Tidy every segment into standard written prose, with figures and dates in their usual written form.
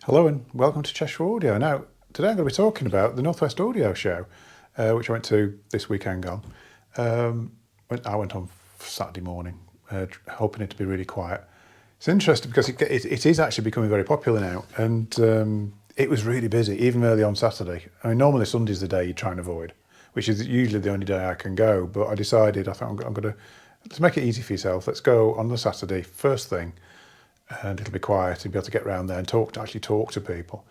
Hello and welcome to Cheshire Audio. Now, today I'm going to be talking about the Northwest Audio Show, which I went to this weekend gone. I went on Saturday morning, hoping it to be really quiet. It's interesting because it is actually becoming very popular now, and it was really busy, even early on Saturday. I mean, normally Sunday's the day you try and avoid, which is usually the only day I can go, but I decided, I thought I'm going to make it easy for yourself. Let's go on the Saturday, first thing, and it'll be quiet and be able to get around there and actually talk to people.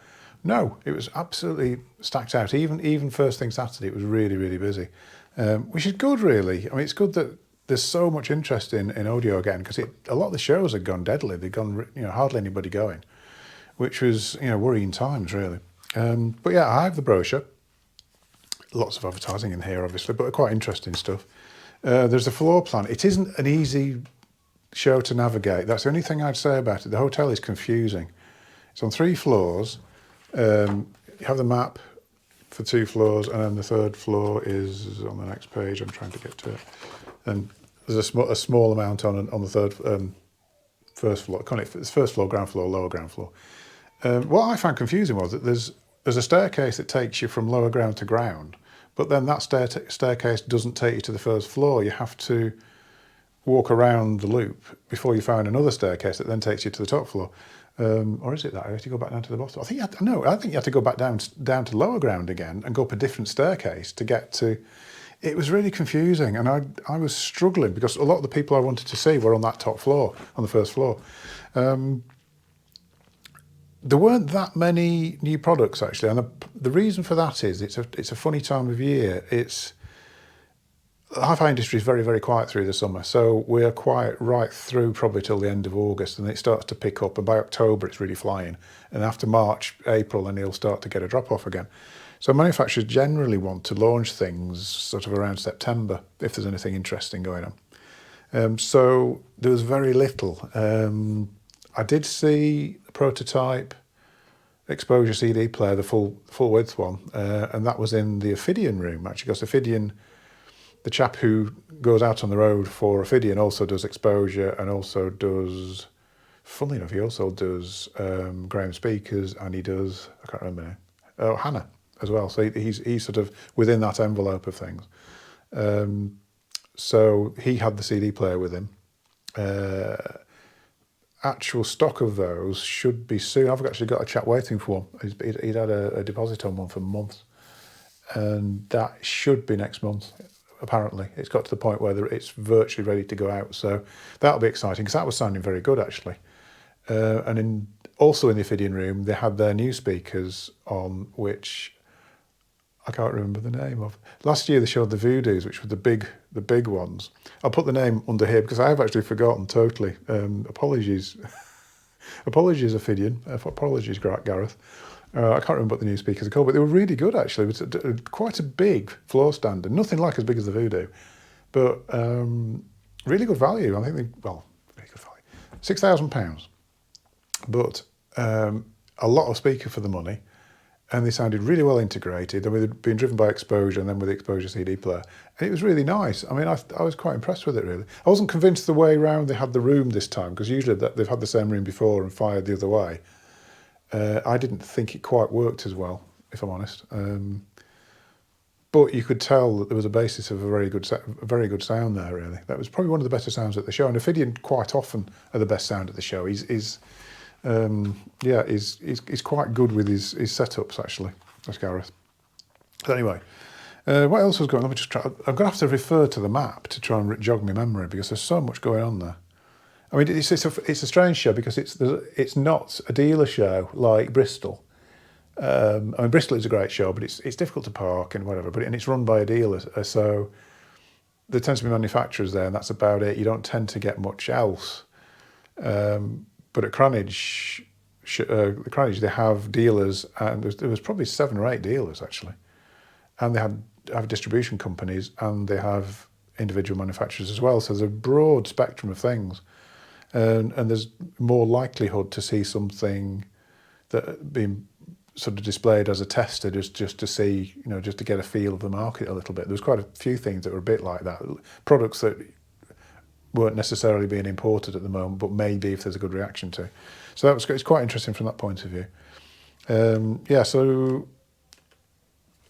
No, it was absolutely stacked out. Even first thing Saturday, it was really, really busy, which is good, really. I mean, it's good that there's so much interest in audio again, because a lot of the shows had gone deadly. They'd gone, hardly anybody going, which was, worrying times, really. But yeah, I have the brochure. Lots of advertising in here, obviously, but quite interesting stuff. There's a floor plan. It isn't an easy show to navigate. That's the only thing I'd say about it. The hotel is confusing. It's on 3 floors. You have the map for 2 floors, and then the 3rd floor is on the next page. I'm trying to get to it. And there's a small amount on the first floor. It's first floor, ground floor, lower ground floor. What I found confusing was that there's a staircase that takes you from lower ground to ground, but then that staircase doesn't take you to the first floor. You have to walk around the loop before you find another staircase that then takes you to the top floor. Or is it that? You have to go back down to the bottom. I think you have to go back down to lower ground again and go up a different staircase to get to. It was really confusing, and I was struggling because a lot of the people I wanted to see were on that top floor, on the first floor. There weren't that many new products actually, and the reason for that is it's a funny time of year. The hi-fi industry is very, very quiet through the summer, so we're quiet right through probably till the end of August, and it starts to pick up, and by October it's really flying, and after March, April, then it'll start to get a drop-off again. So manufacturers generally want to launch things sort of around September, if there's anything interesting going on. So there was very little. I did see a prototype exposure CD player, the full width one, and that was in the Ophidian room, actually, because Ophidian, the chap who goes out on the road for Ophidian also does exposure and also does, funnily enough, he also does Graham speakers, and he does, I can't remember now, Hannah as well. So he's sort of within that envelope of things. So he had the CD player with him. Actual stock of those should be soon. I've actually got a chap waiting for one. He'd had a deposit on one for months, and that should be next month. Apparently, it's got to the point where it's virtually ready to go out. So that'll be exciting, because that was sounding very good actually. And also in the Ophidian room, they had their new speakers on, which I can't remember the name of. Last year they showed the Voodoos, which were the big ones. I'll put the name under here because I have actually forgotten totally. Apologies, Ophidian. Apologies, Gareth. I can't remember what the new speakers are called, but they were really good actually. It was quite a big floor stand, and nothing like as big as the Voodoo, but really good value. I think really good value. £6,000, but a lot of speaker for the money, and they sounded really well integrated. I mean, they'd been driven by exposure and then with the exposure CD player, and it was really nice. I mean, I was quite impressed with it really. I wasn't convinced the way around they had the room this time, because usually they've had the same room before and fired the other way. I didn't think it quite worked as well, if I'm honest. But you could tell that there was a basis of a very good sound there, really. That was probably one of the better sounds at the show. And Ophidian quite often are the best sound at the show. He's quite good with his setups, actually. That's Gareth. But anyway, what else was going on? Let me just try. I'm going to have to refer to the map to try and jog my memory, because there's so much going on there. I mean, it's a strange show because it's not a dealer show like Bristol. I mean, Bristol is a great show, but it's difficult to park and whatever. And it's run by a dealer, so there tends to be manufacturers there, and that's about it. You don't tend to get much else. But at Cranage, they have dealers, and there was probably 7 or 8 dealers actually, and they have distribution companies, and they have individual manufacturers as well. So there's a broad spectrum of things. And there's more likelihood to see something that being sort of displayed as a tester, just to see, just to get a feel of the market a little bit. There was quite a few things that were a bit like that. Products that weren't necessarily being imported at the moment, but maybe if there's a good reaction to. So it's quite interesting from that point of view. Yeah, so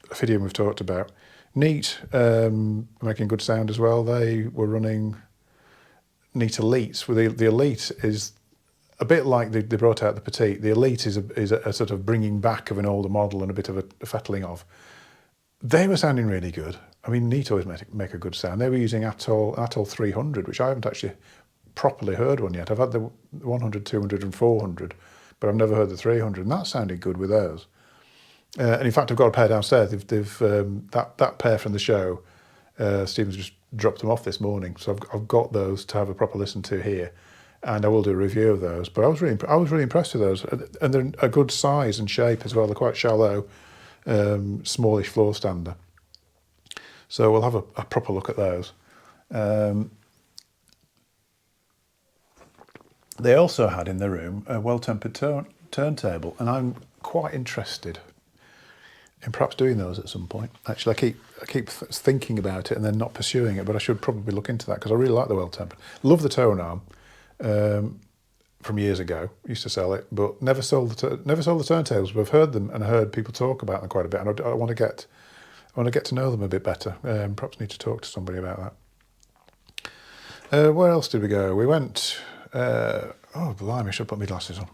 Ophidian we've talked about. Neat, making good sound as well. They were running Neat Elites. Well, the Elite is a bit like they brought out the Petite. The Elite is a sort of bringing back of an older model and a bit of a fettling of. They were sounding really good. I mean, Neat always make a good sound. They were using Atoll 300, which I haven't actually properly heard one yet. I've had the 100, 200 and 400, but I've never heard the 300, and that sounded good with those. And in fact, I've got a pair downstairs. They've that pair from the show, Stephen's just dropped them off this morning, so I've got those to have a proper listen to here, and I will do a review of those. But I was really impressed with those, and they're a good size and shape as well. They're quite shallow, smallish floor stander. So we'll have a proper look at those. They also had in the room a well-tempered turntable, and I'm quite interested in perhaps doing those at some point. Actually, I keep thinking about it and then not pursuing it, but I should probably look into that because I really like the well-tempered. Love the tone arm from years ago. Used to sell it, but never sold the turntables. But I've heard them and heard people talk about them quite a bit, and I want to get to know them a bit better. Perhaps need to talk to somebody about that. Where else did we go? We went. Oh, blimey! I should put my glasses on.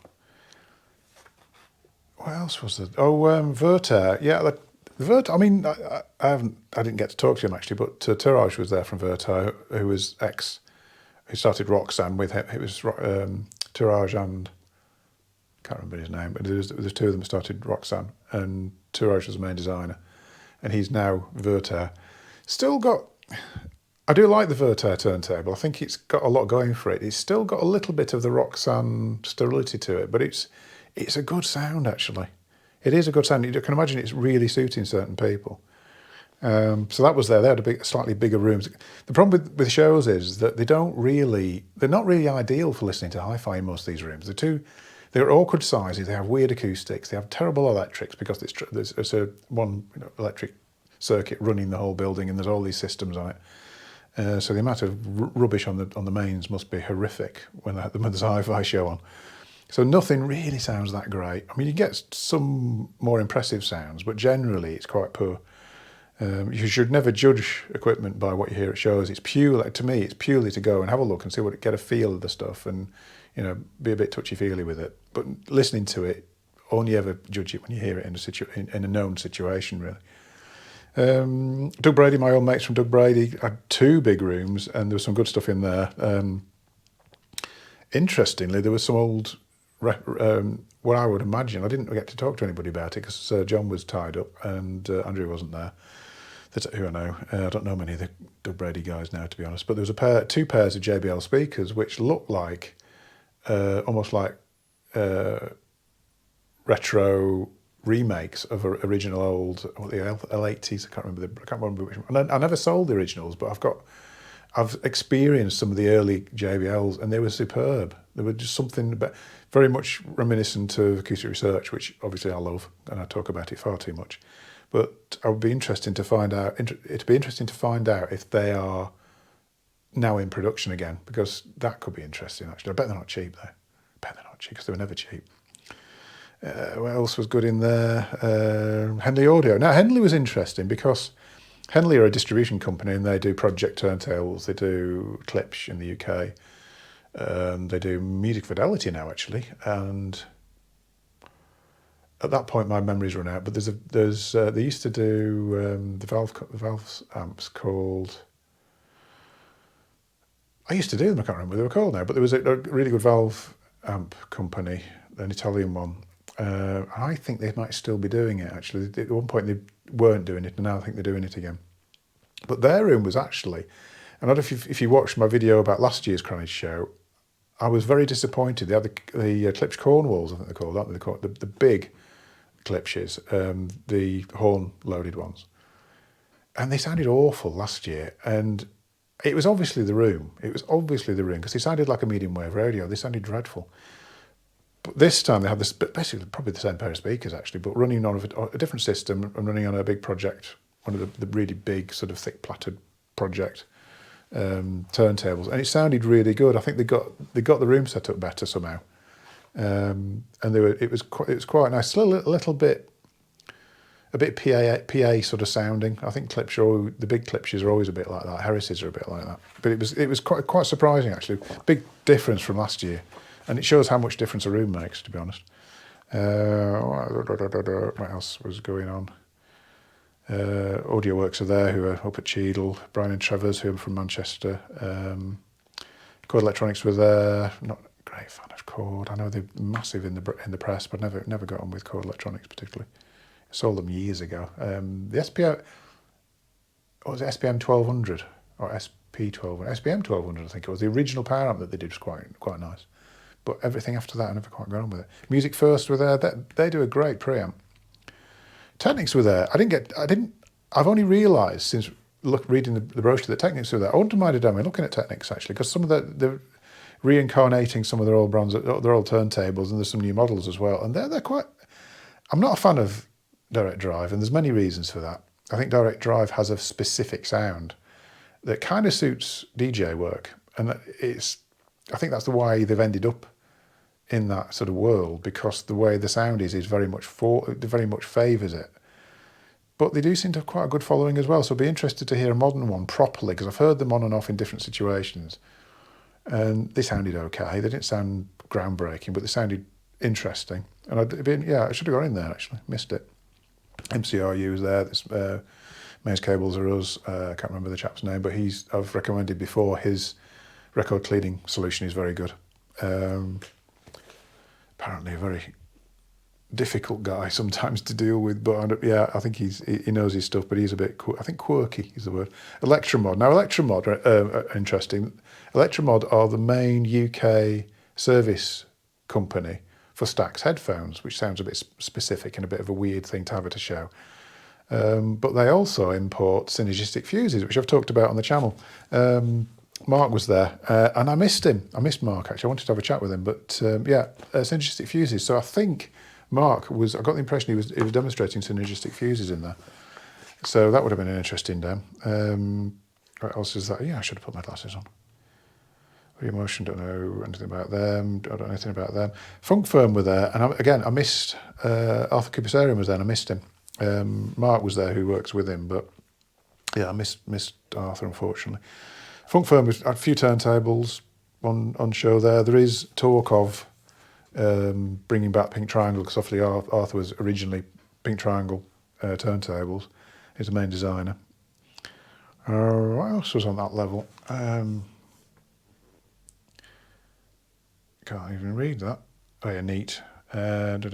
What else was there? Oh, Verter. Yeah, the Verter. I mean, I didn't get to talk to him actually, but Tourage was there from Verter, who started Roxanne with him. It was Tourage and I can't remember his name, but there's two of them started Roxanne, and Tourage was the main designer, and he's now Verter. Still got. I do like the Verter turntable. I think it's got a lot going for it. It's still got a little bit of the Roxanne sterility to it, but it's a good sound, actually. It is a good sound. You can imagine it's really suiting certain people. So that was there. They had slightly bigger rooms. The problem with shows is that they're not really ideal for listening to hi-fi in most of these rooms. They're awkward sizes. They have weird acoustics. They have terrible electrics because there's one electric circuit running the whole building, and there's all these systems on it. So the amount of rubbish on the mains must be horrific when there's a hi-fi show on. So nothing really sounds that great. I mean, you get some more impressive sounds, but generally it's quite poor. You should never judge equipment by what you hear at shows. It's purely to go and have a look and get a feel of the stuff, and be a bit touchy-feely with it. But listening to it, only ever judge it when you hear it in a known situation, really. Doug Brady, my old mates from Doug Brady, had two big rooms, and there was some good stuff in there. Interestingly, there was some old, what I would imagine, I didn't get to talk to anybody about it because John was tied up and Andrew wasn't there. That's who I know. I don't know many of the Doug Brady guys now, to be honest. But there was two pairs of JBL speakers which looked like almost like retro remakes of original old the L80s. I can't remember which one. I never sold the originals, but I've experienced some of the early JBLs, and they were superb. They were just something very much reminiscent of Acoustic Research, which obviously I love, and I talk about it far too much. But it would be interesting to find out. It'd be interesting to find out if they are now in production again, because that could be interesting. Actually, I bet they're not cheap though. I bet they're not cheap because they were never cheap. What else was good in there? Henley Audio. Now, Henley was interesting because Henley are a distribution company, and they do project turntables. They do Klipsch in the UK. They do Music Fidelity now, actually. And at that point, my memory's run out. But they used to do the Valve amps called. I used to do them. I can't remember what they were called now. But there was a really good Valve amp company, an Italian one. I think they might still be doing it, actually. At one point they weren't doing it, and now I think they're doing it again. But their room was actually, and I don't know if you watched my video about last year's Cranage show, I was very disappointed. They had the Klipsch Cornwalls, I think they're called, aren't they? The big Klipsches, the horn-loaded ones. And they sounded awful last year, and it was obviously the room. Because they sounded like a medium-wave radio. They sounded dreadful. But this time they had basically probably the same pair of speakers actually, but running on a different system and running on a big project, one of the really big sort of thick platted project turntables, and it sounded really good. I think they got the room set up better somehow. And it was quite nice. Still a little bit, PA sort of sounding. I think Klipsch, the big Klipsches are always a bit like that. Harris's are a bit like that. But it was quite surprising actually. Big difference from last year, and it shows how much difference a room makes, to be honest. What else was going on? Audio Works are there, who are up at Cheadle. Brian and Trevor's, who are from Manchester. Chord Electronics were there. Not a great fan of Chord. I know they're massive in the press, but never got on with Chord Electronics particularly. I saw them years ago. The SPM, what was it, SPM 1200 or SP 1200? SPM 1200, I think it was. The original power amp that they did was quite nice. But everything after that, I never quite got on with it. Music First were there. They do a great preamp. Technics were there. I've only realised since reading the brochure that Technics were there. I wouldn't mind a demo looking at Technics actually, because some of they're reincarnating some of their old brands, their old turntables, and there's some new models as well. And they're quite. I'm not a fan of direct drive, and there's many reasons for that. I think direct drive has a specific sound that kind of suits DJ work, and I think that's the way they've ended up in that sort of world, because the way the sound is very much favours it. But they do seem to have quite a good following as well, so I'd be interested to hear a modern one properly, because I've heard them on and off in different situations, and they sounded okay. They didn't sound groundbreaking, but they sounded interesting. And I should have got in there actually, missed it. MCRU was there. This Maze Cables are us. I can't remember the chap's name, but I've recommended before his record cleaning solution is very good. Apparently a very difficult guy sometimes to deal with, but I think he knows his stuff, but he's a bit, I think quirky is the word. Electromod. Now Electromod are interesting. Electromod are the main UK service company for Stax headphones, which sounds a bit specific and a bit of a weird thing to have at a show. But they also import synergistic fuses, which I've talked about on the channel. Mark was there, and I missed him. I missed Mark, actually. I wanted to have a chat with him, but synergistic fuses. So I think Mark I got the impression he was demonstrating synergistic fuses in there. So that would have been an interesting demo. What else is that? Yeah, I should have put my glasses on. Emotion, don't know anything about them. Don't know anything about them. Funk Firm were there, and I missed Arthur Kupasarian was there, and I missed him. Mark was there, who works with him, but yeah, I missed Arthur, unfortunately. Funk Firm was a few turntables on show there. There is talk of bringing back Pink Triangle, because obviously Arthur was originally Pink Triangle turntables. He's the main designer. What else was on that level? Can't even read that. Oh yeah, neat. And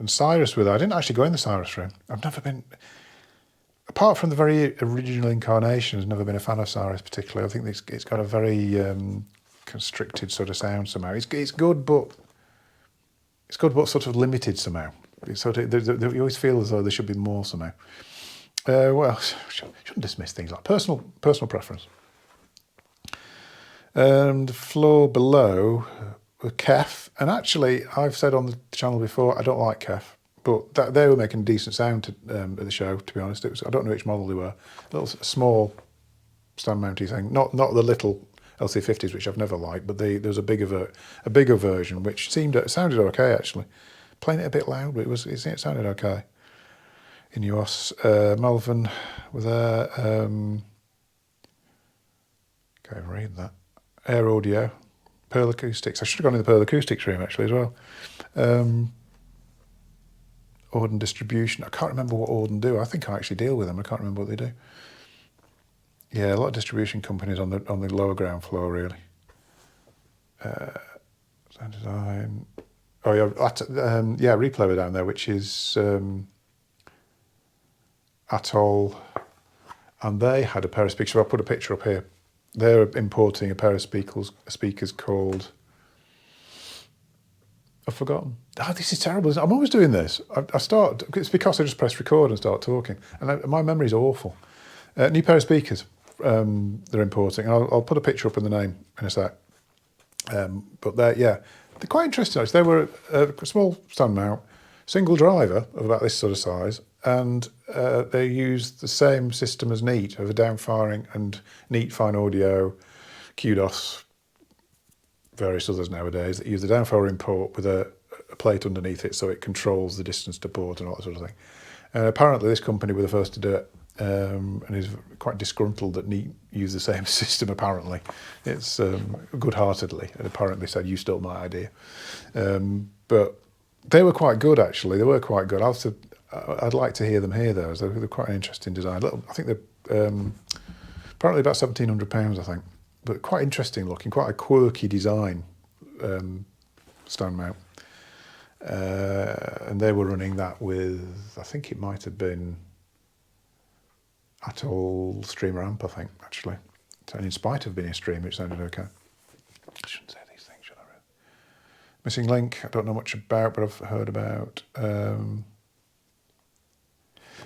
Cyrus were there. I didn't actually go in the Cyrus room. I've never been, apart from the very original incarnations, never been a fan of Cyrus particularly. I think it's got a very constricted sort of sound somehow. It's good, but sort of limited somehow. It's sort of, you always feel as though there should be more somehow. Well, shouldn't dismiss things like personal preference. And the floor below were Kef, and actually I've said on the channel before I don't like Kef, but they were making decent sound at the show, to be honest. I don't know which model they were. A little small stand mounty thing, not the little LC50s, which I've never liked, but there was a bigger version which sounded okay actually. Playing it a bit loud, but it sounded okay. Ineos, Melvin were there. Can't even read that. Air Audio, Pearl Acoustics. I should have gone in the Pearl Acoustics room actually as well. Auden Distribution. I can't remember what Auden do. I think I actually deal with them. I can't remember what they do. Yeah, a lot of distribution companies on the lower ground floor really. Sound design. Oh yeah, Replay were down there, which is Atoll, and they had a pair of speakers. So I'll put a picture up here. They're importing a pair of speakers called, I've forgotten. Oh, this is terrible. I'm always doing this. It's because I just press record and start talking, and my memory's awful. New pair of speakers they're importing, and I'll put a picture up in the name in a sec. But they're quite interesting. They were a small stand mount, single driver of about this sort of size, and they used the same system as Neat, of a downfiring and Neat fine audio, kudos, various others nowadays that use the down-forward port with a plate underneath it so it controls the distance to port and all that sort of thing. Apparently this company were the first to do it, and is quite disgruntled that Neat used the same system apparently. It's good-heartedly, and apparently said, you stole my idea. But they were quite good actually, they were quite good. I'd like to hear them here though, they're quite an interesting design. I think they're apparently about £1,700 I think, but quite interesting looking, quite a quirky design stand mount. And they were running that with, I think it might have been Atoll Streamer amp, I think, actually. And in spite of being a streamer, it sounded okay. I shouldn't say these things, should I really? Missing Link, I don't know much about, but I've heard about.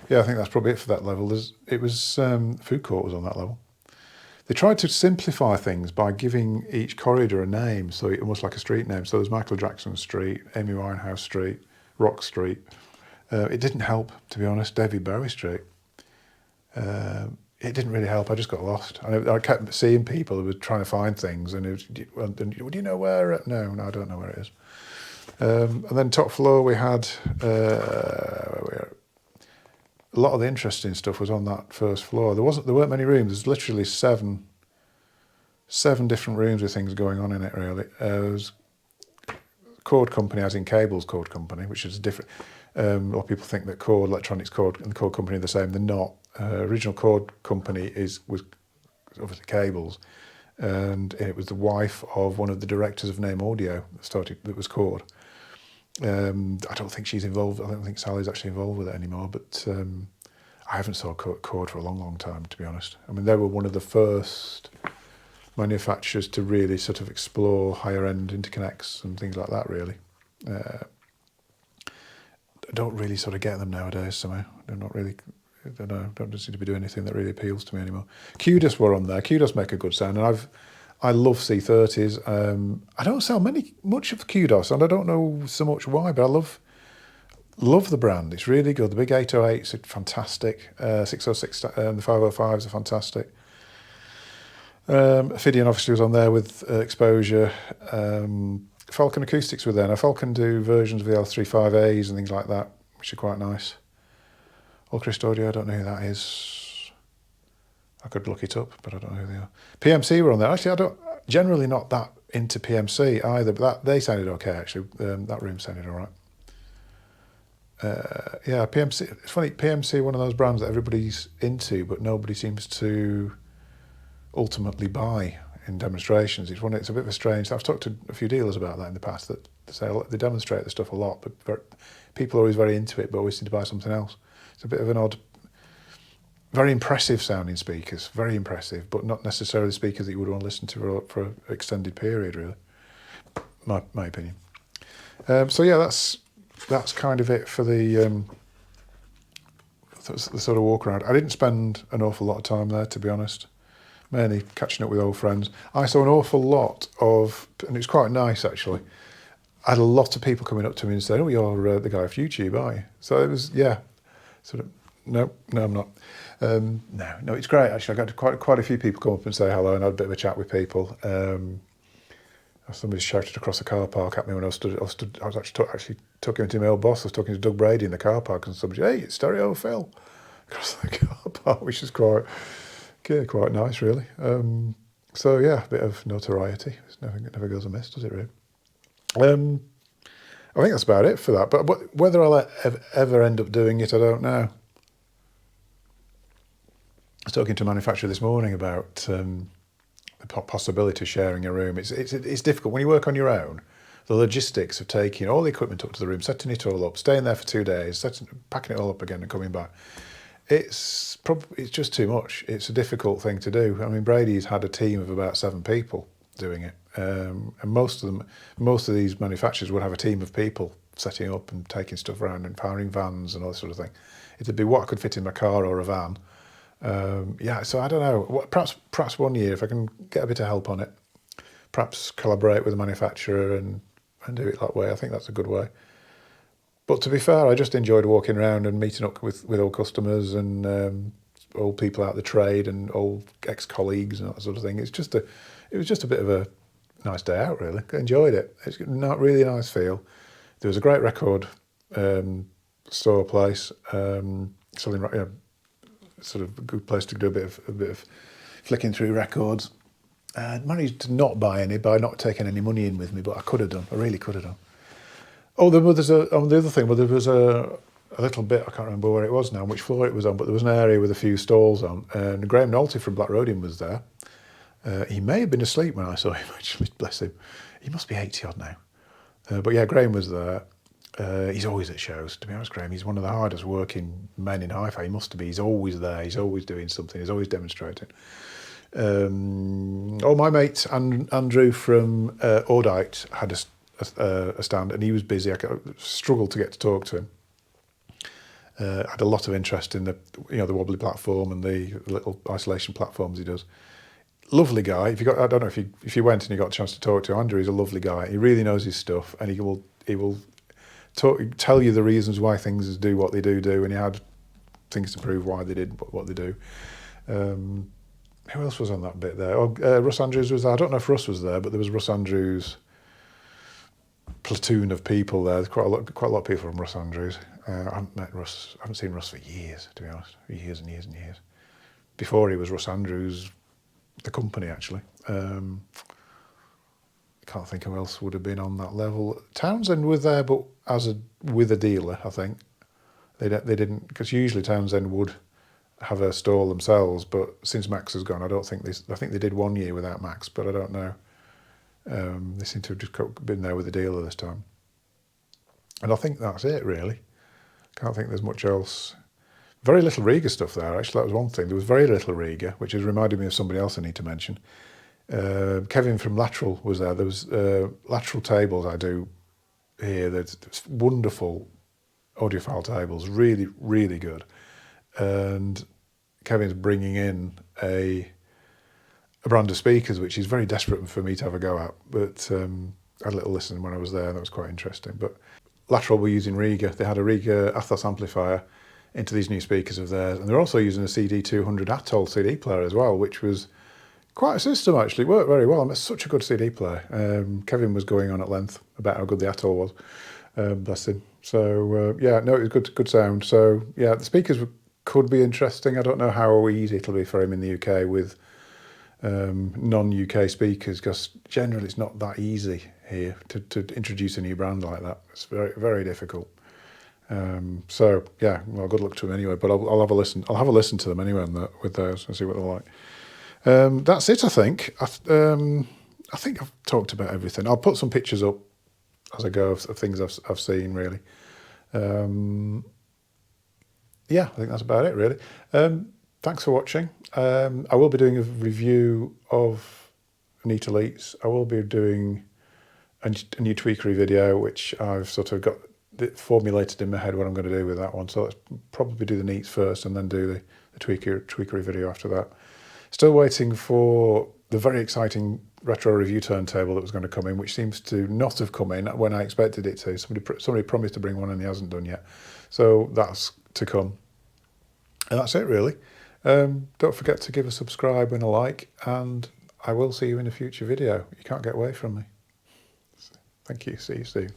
Yeah, I think that's probably it for that level. It was Food Court was on that level. They tried to simplify things by giving each corridor a name, so almost like a street name. So there's Michael Jackson Street, Amy Winehouse Street, Rock Street. It didn't help, to be honest, David Bowie Street. It didn't really help, I just got lost. I kept seeing people who were trying to find things, and do you know where? No, I don't know where it is. And then top floor we had, a lot of the interesting stuff was on that first floor. There weren't many rooms. There's literally seven different rooms with things going on in it. Really, there's Cord Company, as in cables Cord Company, which is different. A lot of people think that Cord, Electronics Cord, and the Cord Company are the same. They're not. Original Cord Company was obviously cables, and it was the wife of one of the directors of Name Audio that was Cord. I don't think she's involved. I don't think Sally's actually involved with it anymore. But I haven't saw Cord for a long, long time, to be honest. I mean, they were one of the first manufacturers to really sort of explore higher-end interconnects and things like that. Really, I don't really sort of get them nowadays. Somehow, they're not really. I don't know. Don't seem to be doing anything that really appeals to me anymore. Qdos were on there. Qdos make a good sound, and I love C30s. I don't sell much of Qdos, and I don't know so much why, but I love the brand. It's really good. The big 808s are fantastic. 606 and the 505s are fantastic. Ophidian obviously was on there with exposure. Falcon Acoustics were there. Now Falcon do versions of the L35As and things like that, which are quite nice. Allcrest Audio, I don't know who that is. I could look it up, but I don't know who they are. PMC were on there. Actually, I don't generally not that into PMC either, but they sounded okay actually. That room sounded all right. Yeah, PMC. It's funny. PMC, one of those brands that everybody's into, but nobody seems to ultimately buy in demonstrations. It's a bit of a strange. I've talked to a few dealers about that in the past that say they demonstrate the stuff a lot, but people are always very into it, but always seem to buy something else. It's a bit of an odd. Very impressive sounding speakers, very impressive, but not necessarily speakers that you would want to listen to for an extended period, really. My opinion. So yeah, that's kind of it for the sort of walk around. I didn't spend an awful lot of time there, to be honest. Mainly catching up with old friends. I saw an awful lot of, and it was quite nice actually. I had a lot of people coming up to me and saying, "Oh, you're the guy off YouTube, are you?" So it was, yeah, sort of. No, I'm not. No, it's great actually. I got quite a few people come up and say hello, and I had a bit of a chat with people. Somebody shouted across the car park at me when I was actually talking to my old boss. I was talking to Doug Brady in the car park, and somebody, "Hey, it's Stereo Phil," across the car park, which is quite nice, really. So yeah, a bit of notoriety. It never goes amiss, does it? Really. I think that's about it for that. But whether I'll ever end up doing it, I don't know. I was talking to a manufacturer this morning about the possibility of sharing a room. It's difficult when you work on your own. The logistics of taking all the equipment up to the room, setting it all up, staying there for 2 days, packing it all up again and coming back. It's just too much. It's a difficult thing to do. I mean, Brady's had a team of about 7 people doing it, and most of these manufacturers would have a team of people setting up and taking stuff around and powering vans and all that sort of thing. It'd be what I could fit in my car or a van. Yeah, so I don't know. Perhaps one year, if I can get a bit of help on it, perhaps collaborate with a manufacturer and do it that way. I think that's a good way. But to be fair, I just enjoyed walking around and meeting up with old customers and old people out of the trade and old ex-colleagues and that sort of thing. It was just a bit of nice day out, really. Enjoyed it. It's not really nice feel. There was a great record store place, selling, sort of a good place to do a bit of flicking through records. I managed to not buy any by not taking any money in with me, but I could have done. I really could have done. Oh, the other thing. Well, there was a little bit. I can't remember where it was now, which floor it was on, but there was an area with a few stalls on. And Graham Nolte from Black Rhodium was there. He may have been asleep when I saw him. Actually, bless him. He must be 80 odd now. But yeah, Graham was there. He's always at shows. To be honest, Graham, he's one of the hardest working men in hi-fi. He must be. He's always there. He's always doing something. He's always demonstrating. My mate Andrew from Audite had a stand, and he was busy. I struggled to get to talk to him. Had a lot of interest in the wobbly platform and the little isolation platforms he does. Lovely guy. I don't know if you went and you got a chance to talk to Andrew. He's a lovely guy. He really knows his stuff, and he will tell you the reasons why things do what they do, and he had things to prove why they did what they do. Who else was on that bit there? Russ Andrews was there. I don't know if Russ was there, but there was Russ Andrews' platoon of people there. There's quite a lot of people from Russ Andrews. I haven't met Russ. I haven't seen Russ for years, to be honest. Years and years and years. Before he was Russ Andrews, the company actually. Can't think who else would have been on that level. Townsend was there, but with a dealer, I think. They didn't, because usually Townsend would have a stall themselves, but since Max has gone, I think they did 1 year without Max, but I don't know. They seem to have just been there with a dealer this time. And I think that's it, really. Can't think there's much else. Very little Riga stuff there, actually. That was one thing. There was very little Riga, which has reminded me of somebody else I need to mention. Kevin from Lateral was there. There was Lateral tables I do here. There's wonderful audiophile tables, really, really good. And Kevin's bringing in a brand of speakers, which is very desperate for me to have a go at. But I had a little listen when I was there, and that was quite interesting. But Lateral were using Riga. They had a Riga Athos amplifier into these new speakers of theirs, and they're also using a CD200 Atoll CD player as well, which was quite a system, actually. It worked very well. I mean, it's such a good CD player. Kevin was going on at length about how good the Atoll was. Bless him. So, it was good sound. So, yeah, the speakers could be interesting. I don't know how easy it'll be for him in the UK with non-UK speakers, because generally it's not that easy here to introduce a new brand like that. It's very, very difficult. Good luck to them anyway. But I'll have a listen. I'll have a listen to them anyway with those and see what they're like. That's it, I think. I think I've talked about everything. I'll put some pictures up as I go of things I've seen, really. I think that's about it, really. Thanks for watching. I will be doing a review of Neat Elites. I will be doing a new tweakery video, which I've sort of got formulated in my head what I'm going to do with that one. So let's probably do the Neats first and then do the tweakery video after that. Still waiting for the very exciting retro review turntable that was going to come in, which seems to not have come in when I expected it to. Somebody promised to bring one and he hasn't done yet. So that's to come. And that's it, really. Don't forget to give a subscribe and a like, and I will see you in a future video. You can't get away from me. Thank you. See you soon.